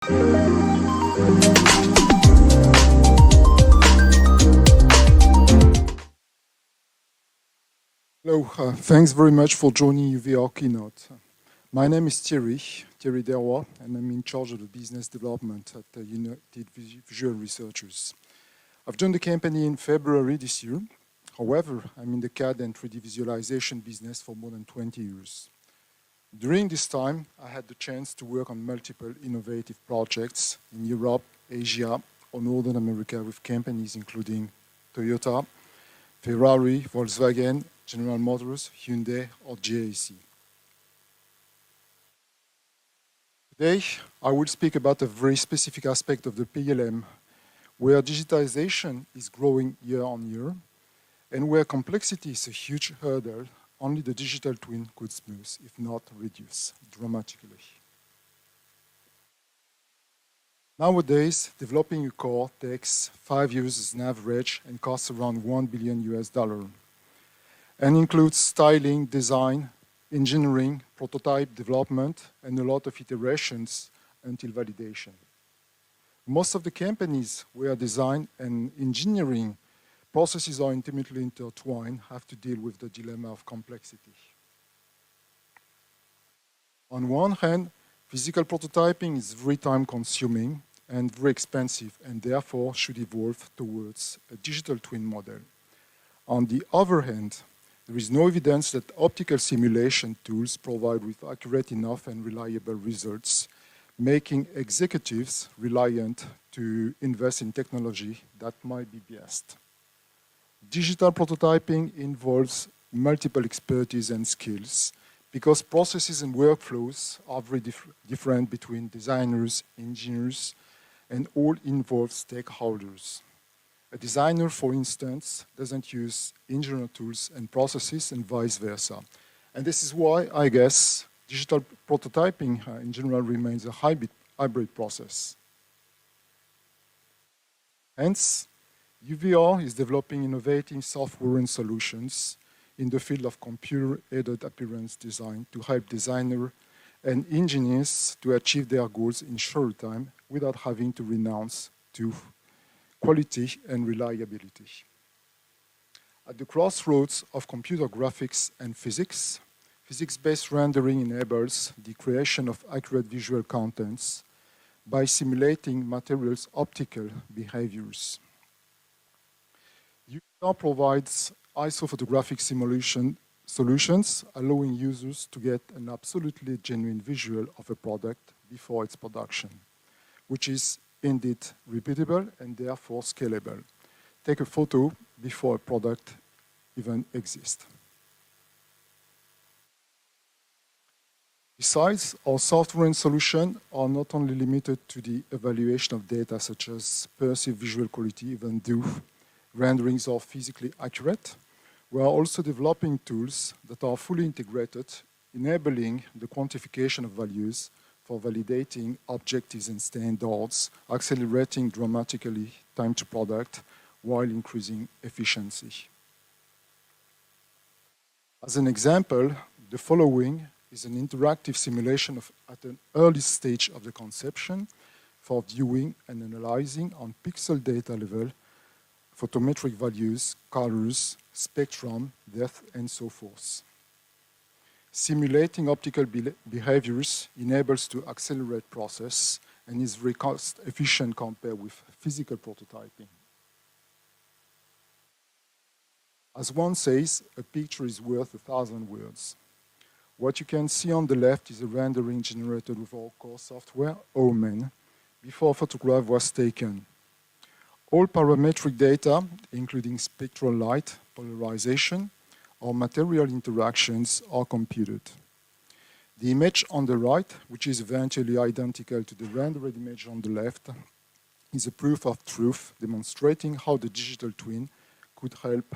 Hello, thanks very much for joining UVR Keynote. My name is Thierry Derwa, and I'm in charge of the business development at United Visual Researchers. I've joined the company in February this year. However, I'm in the CAD and 3D visualization business for more than 20 years. During this time, I had the chance to work on multiple innovative projects in Europe, Asia, or Northern America with companies including Toyota, Ferrari, Volkswagen, General Motors, Hyundai, or JAC. Today, I will speak about a very specific aspect of the PLM, where digitization is growing year on year, and where complexity is a huge hurdle only the digital twin could smooth, if not reduce, dramatically. Nowadays, developing a core takes 5 years as an average and costs around $1 billion, and includes styling, design, engineering, prototype development, and a lot of iterations until validation. Most of the companies where design and engineering processes are intimately intertwined have to deal with the dilemma of complexity. On one hand, physical prototyping is very time-consuming and very expensive, and therefore should evolve towards a digital twin model. On the other hand, there is no evidence that optical simulation tools provide with accurate enough and reliable results, making executives reliant to invest in technology that might be biased. Digital prototyping involves multiple expertise and skills because processes and workflows are very different between designers, engineers, and all involved stakeholders. A designer, for instance, doesn't use engineer tools and processes and vice versa. And this is why, I guess, digital prototyping in general remains a hybrid process. Hence, UVR is developing innovative software and solutions in the field of computer-aided appearance design to help designers and engineers to achieve their goals in short time without having to renounce to quality and reliability. At the crossroads of computer graphics and physics, physics-based rendering enables the creation of accurate visual contents by simulating materials' optical behaviors. UVR provides isophotographic simulation solutions, allowing users to get an absolutely genuine visual of a product before its production, which is indeed repeatable and therefore scalable. Take a photo before a product even exists. Besides, our software and solutions are not only limited to the evaluation of data such as perceived visual quality, even though renderings are physically accurate, we are also developing tools that are fully integrated, enabling the quantification of values for validating objectives and standards, accelerating dramatically time to product while increasing efficiency. As an example, the following is an interactive simulation at an early stage of the conception for viewing and analyzing on pixel data level photometric values, colors, spectrum, depth, and so forth. Simulating optical behaviors enables to accelerate process and is very cost efficient compared with physical prototyping. As one says, a picture is worth 1,000 words. What you can see on the left is a rendering generated with our core software, OMEN, before a photograph was taken. All parametric data, including spectral light, polarization, or material interactions, are computed. The image on the right, which is eventually identical to the rendered image on the left, is a proof of truth demonstrating how the digital twin could help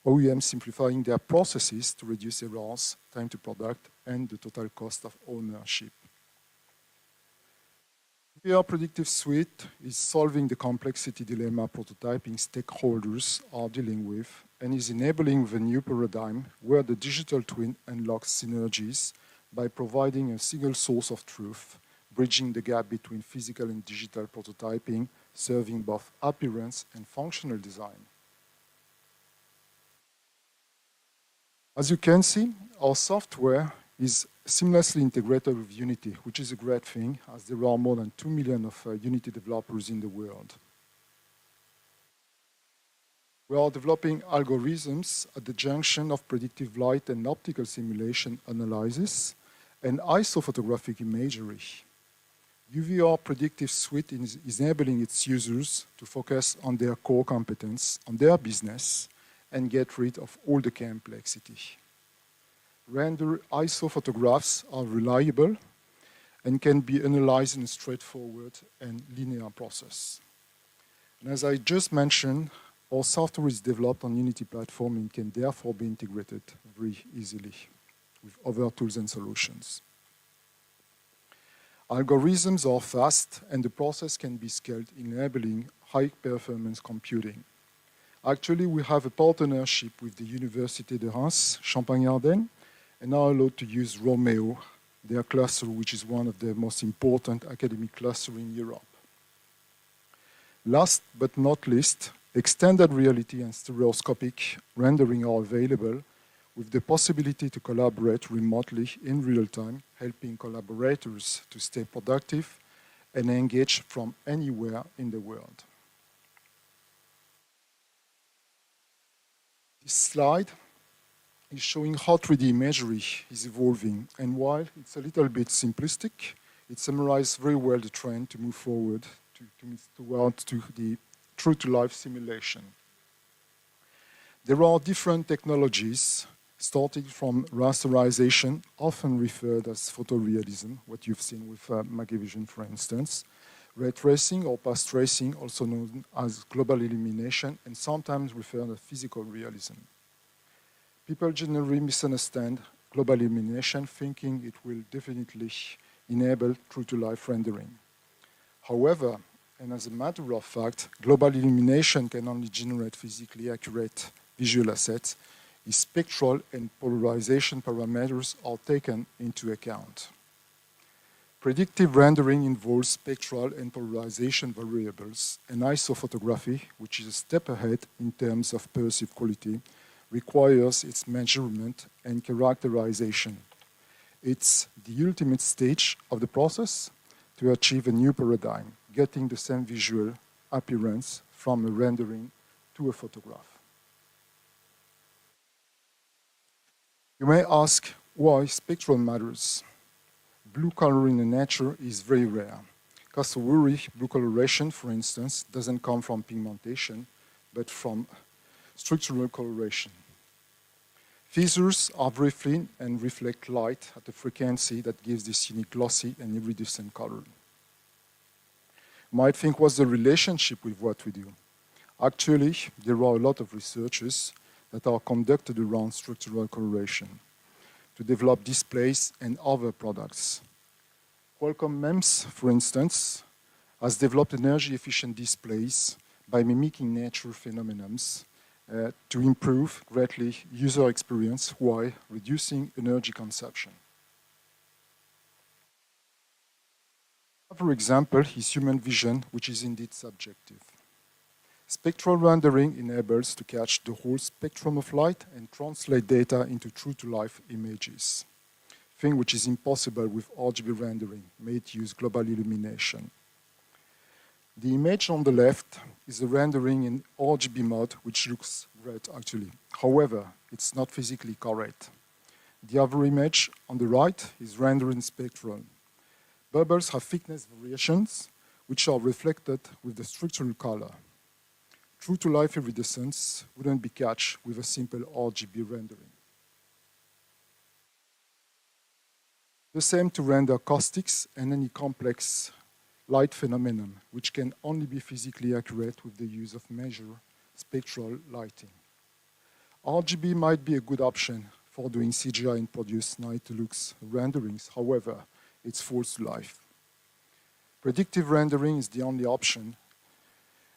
OEMs simplifying their processes to reduce errors, time to product, and the total cost of ownership. UVR Predictive Suite is solving the complexity dilemma prototyping stakeholders are dealing with and is enabling the new paradigm where the digital twin unlocks synergies by providing a single source of truth bridging the gap between physical and digital prototyping, serving both appearance and functional design. As you can see, our software is seamlessly integrated with Unity, which is a great thing, as there are more than 2 million of Unity developers in the world. We are developing algorithms at the junction of predictive light and optical simulation analysis and isophotographic imagery. UVR Predictive Suite is enabling its users to focus on their core competence, on their business, and get rid of all the complexity. Render isophotographs are reliable and can be analyzed in a straightforward and linear process. And as I just mentioned, our software is developed on Unity platform and can therefore be integrated very easily with other tools and solutions. Algorithms are fast and the process can be scaled, enabling high-performance computing. Actually, we have a partnership with the Université de Reims, Champagne-Ardenne, and are allowed to use Romeo, their cluster, which is one of the most important academic clusters in Europe. Last but not least, extended reality and stereoscopic rendering are available with the possibility to collaborate remotely in real time, helping collaborators to stay productive and engage from anywhere in the world. This slide is showing how 3D imagery is evolving, and while it's a little bit simplistic, it summarizes very well the trend to move forward towards the true-to-life simulation. There are different technologies, starting from rasterization, often referred as photorealism, what you've seen with Magevision, for instance, ray tracing or path tracing, also known as global illumination, and sometimes referred as physical realism. People generally misunderstand global illumination, thinking it will definitely enable true-to-life rendering. However, and as a matter of fact, global illumination can only generate physically accurate visual assets if spectral and polarization parameters are taken into account. Predictive rendering involves spectral and polarization variables, and isophotography, which is a step ahead in terms of perceived quality, requires its measurement and characterization. It's the ultimate stage of the process to achieve a new paradigm, getting the same visual appearance from a rendering to a photograph. You may ask why spectral matters. Blue coloring in nature is very rare. Cassowary blue coloration, for instance, doesn't come from pigmentation, but from structural coloration. Feathers are very thin and reflect light at a frequency that gives this unique glossy and iridescent color. You might think, what's the relationship with what we do? Actually, there are a lot of researches that are conducted around structural coloration to develop displays and other products. Qualcomm MEMS, for instance, has developed energy-efficient displays by mimicking nature phenomena to improve greatly user experience while reducing energy consumption. Another example is human vision, which is indeed subjective. Spectral rendering enables to catch the whole spectrum of light and translate data into true-to-life images, thing which is impossible with RGB rendering, made use global illumination. The image on the left is a rendering in RGB mode, which looks great actually. However, it's not physically correct. The other image on the right is rendered in spectral. Bubbles have thickness variations, which are reflected with the structural color. True-to-life iridescence wouldn't be catched with a simple RGB rendering. The same to render caustics and any complex light phenomenon, which can only be physically accurate with the use of measured spectral lighting. RGB might be a good option for doing CGI and produce night-looks renderings. However, it's false to life. Predictive rendering is the only option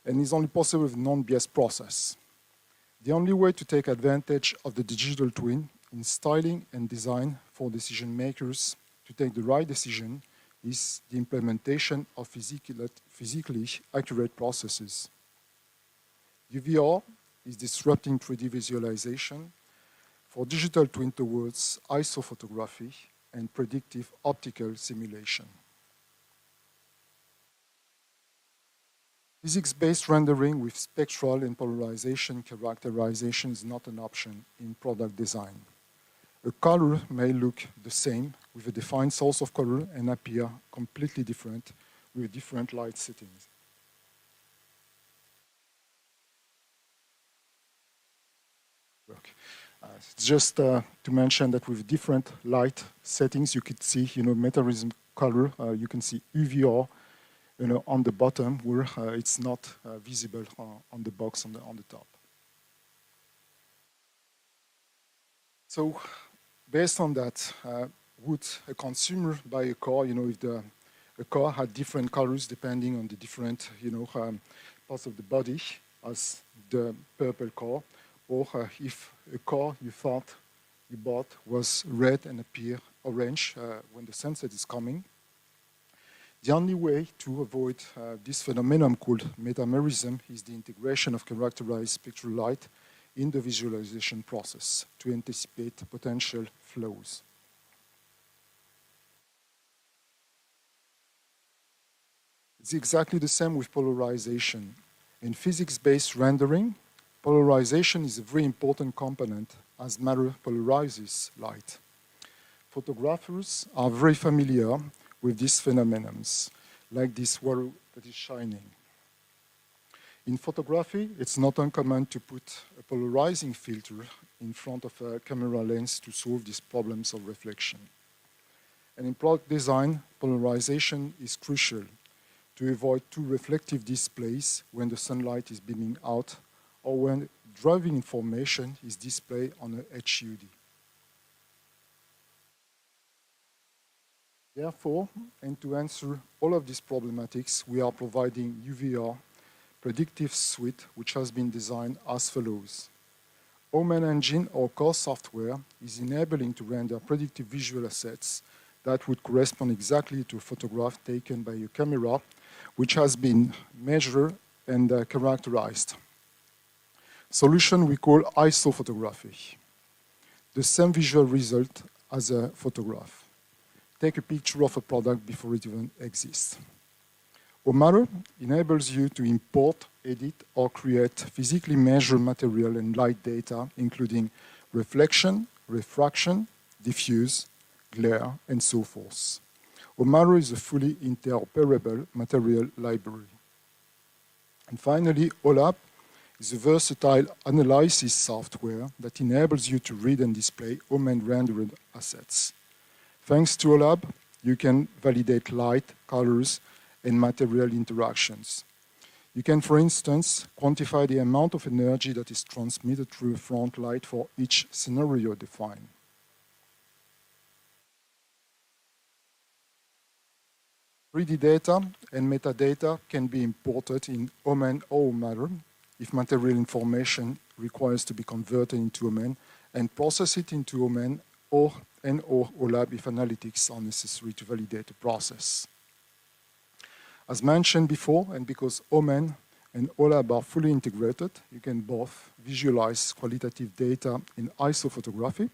and is only possible with non-biased process. The only way to take advantage of the digital twin in styling and design for decision makers to take the right decision is the implementation of physically accurate processes. UVR is disrupting 3D visualization for digital twin towards isophotography and predictive optical simulation. Physics-based rendering with spectral and polarization characterization is not an option in product design. A color may look the same with a defined source of color and appear completely different with different light settings. Just to mention that with different light settings, you could see, metamerism color. You can see UVR, on the bottom where it's not visible on the box on the top. So, based on that, would a consumer buy a car? If the car had different colors depending on the different, parts of the body, as the purple car, or if a car you thought you bought was red and appear orange when the sunset is coming. The only way to avoid this phenomenon called metamerism is the integration of characterized spectral light in the visualization process to anticipate potential flows. It's exactly the same with polarization. In physics-based rendering, polarization is a very important component as matter polarizes light. Photographers are very familiar with these phenomena, like this water that is shining. In photography, it's not uncommon to put a polarizing filter in front of a camera lens to solve these problems of reflection. And in product design, polarization is crucial to avoid too reflective displays when the sunlight is beaming out or when driving information is displayed on a HUD. Therefore, and to answer all of these problematics, we are providing UVR Predictive suite, which has been designed as follows. Omen Engine or core software is enabling to render predictive visual assets that would correspond exactly to a photograph taken by a camera, which has been measured and characterized. Solution we call isophotography. The same visual result as a photograph. Take a picture of a product before it even exists. OMATTR enables you to import, edit, or create physically measured material and light data, including reflection, refraction, diffuse, glare, and so forth. OMATTR is a fully interoperable material library. And finally, OLAP is a versatile analysis software that enables you to read and display Omen rendered assets. Thanks to OLAP, you can validate light, colors, and material interactions. You can, for instance, quantify the amount of energy that is transmitted through a front light for each scenario defined. .3D data and metadata can be imported in Omen or OMATTR if material information requires to be converted into Omen and process it into Omen or OLAP if analytics are necessary to validate the process. As mentioned before, and because Omen and OLAP are fully integrated, you can both visualize qualitative data in isophotography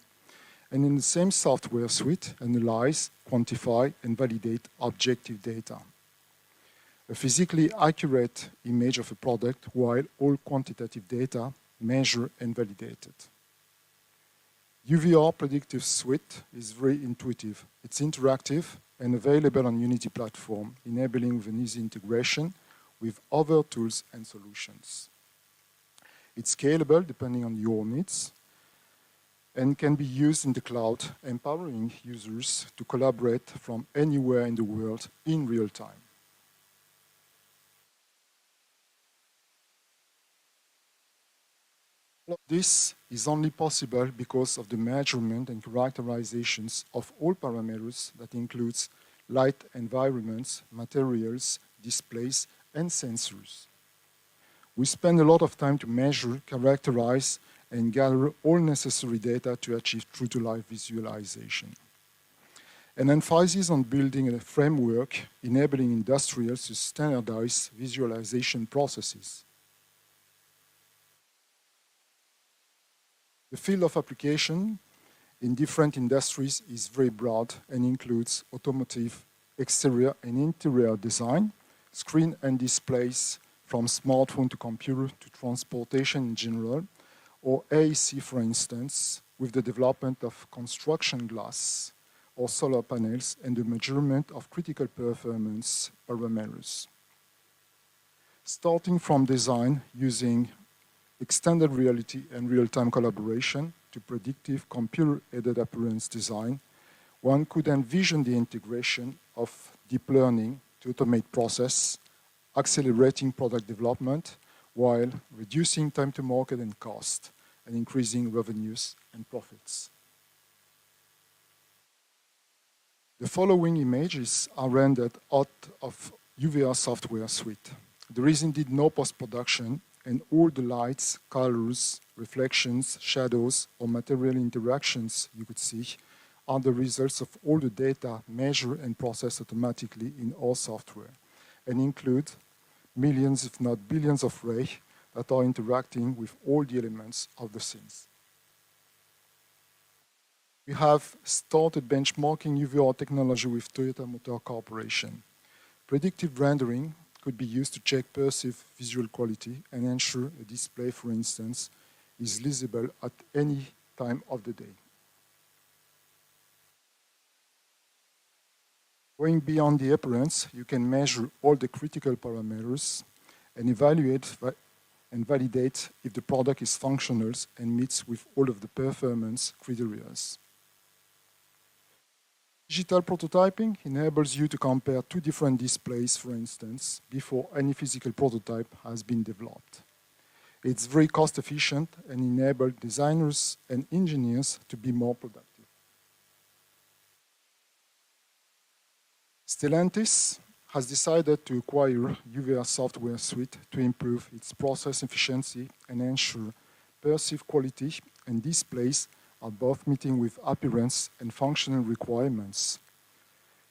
and in the same software suite, analyze, quantify, and validate objective data. A physically accurate image of a product while all quantitative data measured and validated. UVR Predictive Suite is very intuitive. It's interactive and available on Unity platform, enabling with an easy integration with other tools and solutions. It's scalable depending on your needs and can be used in the cloud, empowering users to collaborate from anywhere in the world in real time. This is only possible because of the measurement and characterizations of all parameters that includes light environments, materials, displays, and sensors. We spend a lot of time to measure, characterize, and gather all necessary data to achieve true-to-life visualization. An emphasis on building a framework enabling industrials to standardize visualization processes. The field of application in different industries is very broad and includes automotive, exterior and interior design, screen and displays from smartphone to computer to transportation in general, or AEC, for instance, with the development of construction glass or solar panels and the measurement of critical performance parameters. Starting from design using extended reality and real-time collaboration to predictive computer-aided appearance design, one could envision the integration of deep learning to automate process, accelerating product development while reducing time to market and cost and increasing revenues and profits. The following images are rendered out of UVR software suite. There is indeed no post-production, and all the lights, colors, reflections, shadows, or material interactions you could see are the results of all the data measured and processed automatically in our software, and include millions, if not billions, of rays that are interacting with all the elements of the scenes. We have started benchmarking UVR technology with Toyota Motor Corporation. Predictive rendering could be used to check perceived visual quality and ensure a display, for instance, is legible at any time of the day. Going beyond the appearance, you can measure all the critical parameters and evaluate and validate if the product is functional and meets with all of the performance criteria. Digital prototyping enables you to compare two different displays, for instance, before any physical prototype has been developed. It's very cost efficient and enables designers and engineers to be more productive. Stellantis has decided to acquire UVR software suite to improve its process efficiency and ensure perceived quality and displays are both meeting with appearance and functional requirements.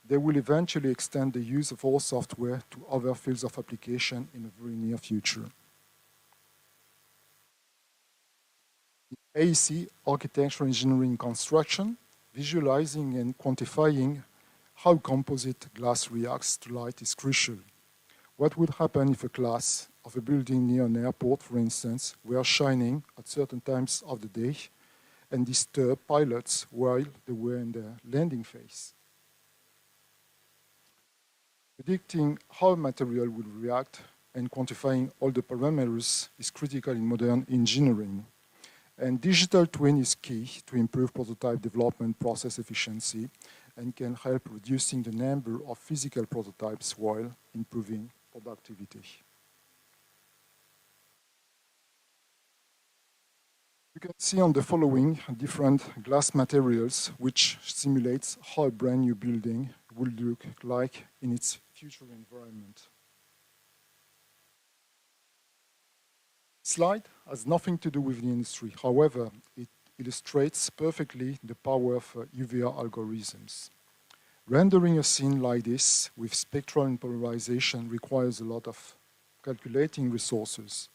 They will eventually extend the use of all software to other fields of application in the very near future. AEC, architecture, engineering, construction, visualizing and quantifying how composite glass reacts to light is crucial. What would happen if a glass of a building near an airport, for instance, were shining at certain times of the day and disturb pilots while they were in the landing phase? Predicting how a material will react and quantifying all the parameters is critical in modern engineering. And digital twin is key to improve prototype development process efficiency and can help reducing the number of physical prototypes while improving productivity. You can see on the following different glass materials which simulates how a brand new building will look like in its future environment. Slide has nothing to do with the industry. However, it illustrates perfectly the power of UVR algorithms. Rendering a scene like this with spectral and polarization requires a lot of calculating resources.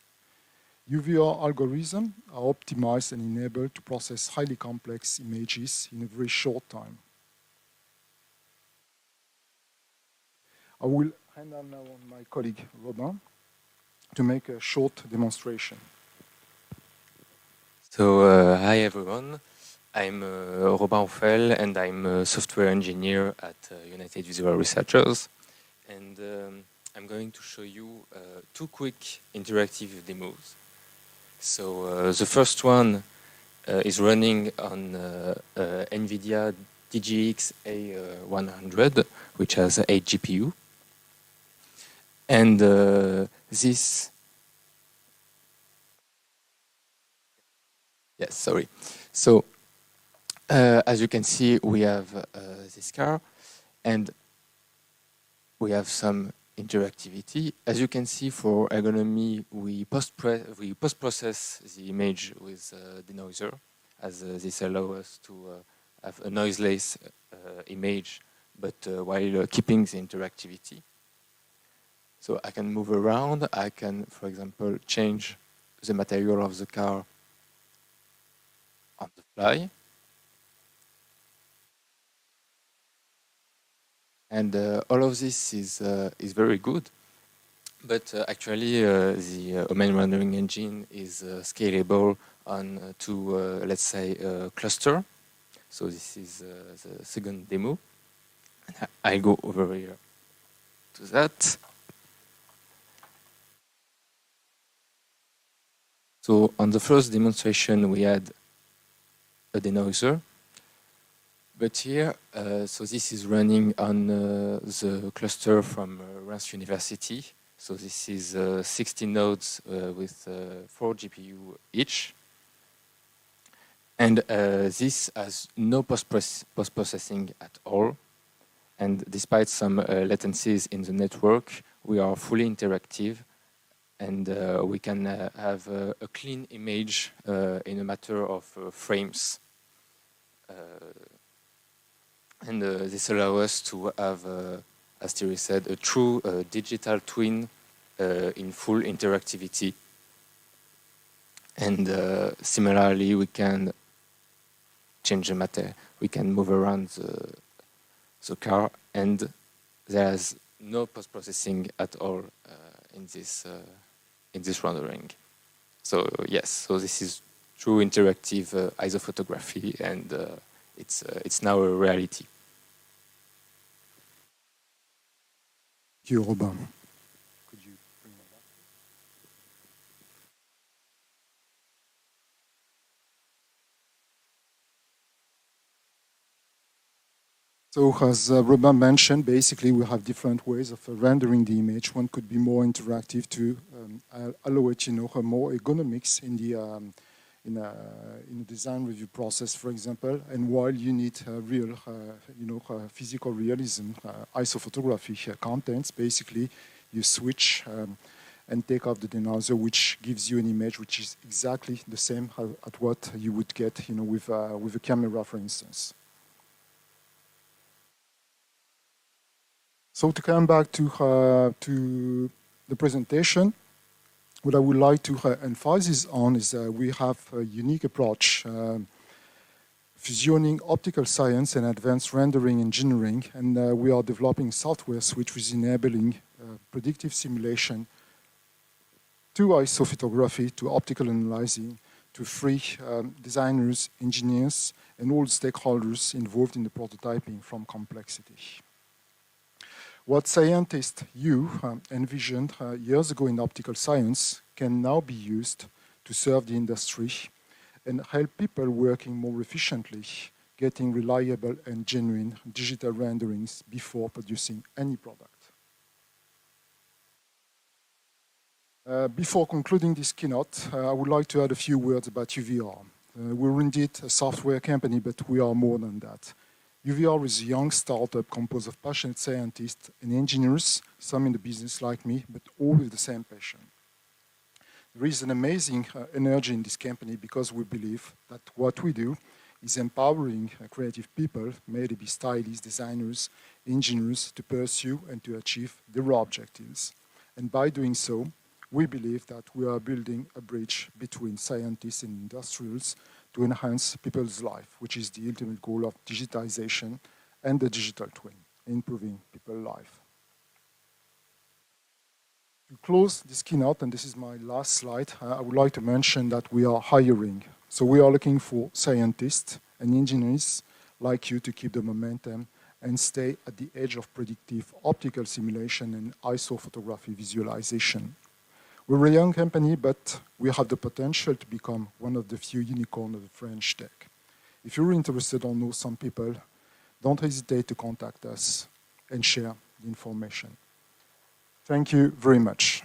UVR algorithms are optimized and enabled to process highly complex images in a very short time. I will hand on now on my colleague Robin to make a short demonstration. So, hi everyone. I'm Robin Offel and I'm a software engineer at United Visual Researchers. And I'm going to show you two quick interactive demos. So the first one is running on NVIDIA DGX A100, which has 8 GPU. And this... Yes, sorry. So, as you can see, we have this car, and we have some interactivity. As you can see, for ergonomy, we post-process the image with denoiser, as this allows us to have a noiseless image, but while keeping the interactivity. So I can move around. I can, for example, change the material of the car on the fly. And all of this is very good. But actually, the main rendering engine is scalable on to, let's say, a cluster. So this is the second demo. I'll go over here to that. So on the first demonstration, we had a denoiser. But here, so this is running on the cluster from Reims University. So this is 16 nodes with 4 GPU each. And this has no post-processing at all. And despite some latencies in the network, we are fully interactive. And we can have a clean image in a matter of frames. And this allows us to have, as Thierry said, a true digital twin in full interactivity. And similarly, we can change the matter. We can move around the car, and there's no post-processing at all in this rendering. So yes, so this is true interactive isophotography, and it's now a reality. Thank you, Robin. Could you bring that up? So as Robin mentioned, basically we have different ways of rendering the image. One could be more interactive to allow it, more ergonomics in the in a design review process, for example, and while you need real, physical realism, isophotography contents, basically you switch and take off the denoiser, which gives you an image which is exactly the same at what you would get, with a camera, for instance. So to come back to the presentation, what I would like to emphasize on is we have a unique approach, fusioning optical science and advanced rendering engineering, and we are developing software which is enabling predictive simulation to isophotography, to optical analyzing, to free designers, engineers, and all stakeholders involved in the prototyping from complexity. What scientists envisioned years ago in optical science can now be used to serve the industry and help people working more efficiently, getting reliable and genuine digital renderings before producing any product. Before concluding this keynote, I would like to add a few words about UVR. We're indeed a software company, but we are more than that. UVR is a young startup composed of passionate scientists and engineers, some in the business like me, but all with the same passion. There is an amazing energy in this company because we believe that what we do is empowering creative people, may they be stylists, designers, engineers, to pursue and to achieve their objectives. And by doing so, we believe that we are building a bridge between scientists and industrials to enhance people's life, which is the ultimate goal of digitization and the digital twin, improving people's life. To close this keynote, and this is my last slide, I would like to mention that we are hiring. So we are looking for scientists and engineers like you to keep the momentum and stay at the edge of predictive optical simulation and isophotography visualization. We're a young company, but we have the potential to become one of the few unicorns of the French tech. If you're interested or know some people, don't hesitate to contact us and share the information. Thank you very much.